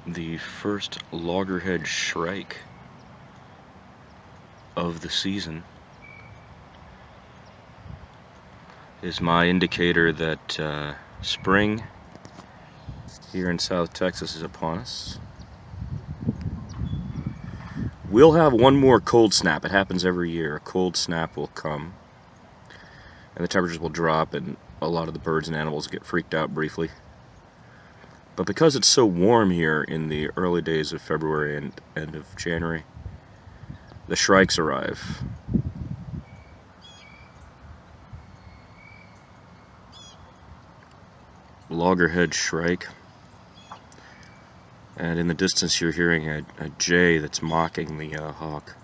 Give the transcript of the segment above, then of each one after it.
the first Loggerhead Shrike of the season is my indicator that spring here in South Texas is upon us. We'll have one more cold snap. It happens every year. A cold snap will come and the temperatures will drop and a lot of the birds and animals get freaked out briefly. But because it's so warm here in the early days of February and end of January, the shrikes arrive. Loggerhead Shrike. And in the distance you're hearing a jay that's mocking the hawk.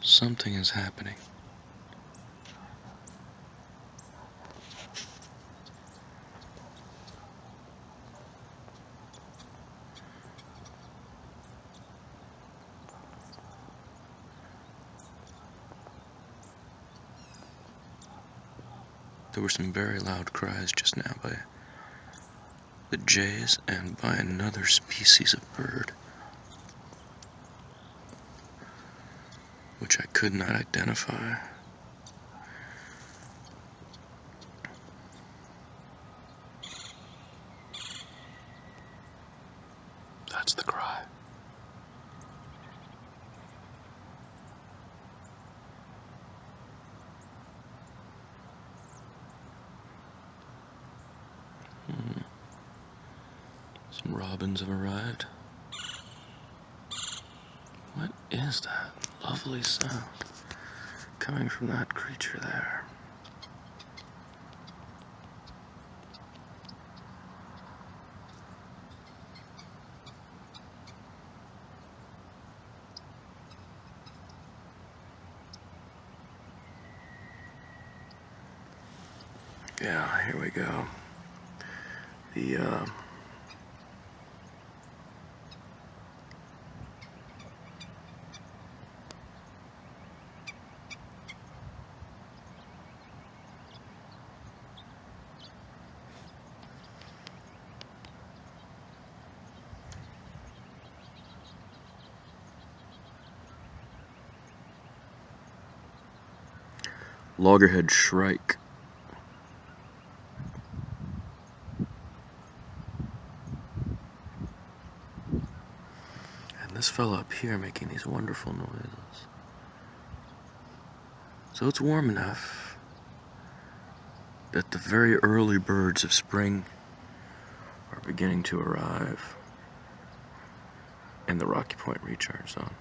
Something is happening. There were some very loud cries just now by the jays and by another species of bird, which I could not identify. That's the cry. Some robins have arrived. What is that lovely sound coming from that creature there? Yeah, here we go. The Loggerhead Shrike. And this fellow up here making these wonderful noises. So it's warm enough that the very early birds of spring are beginning to arrive in the Rocky Point recharge zone.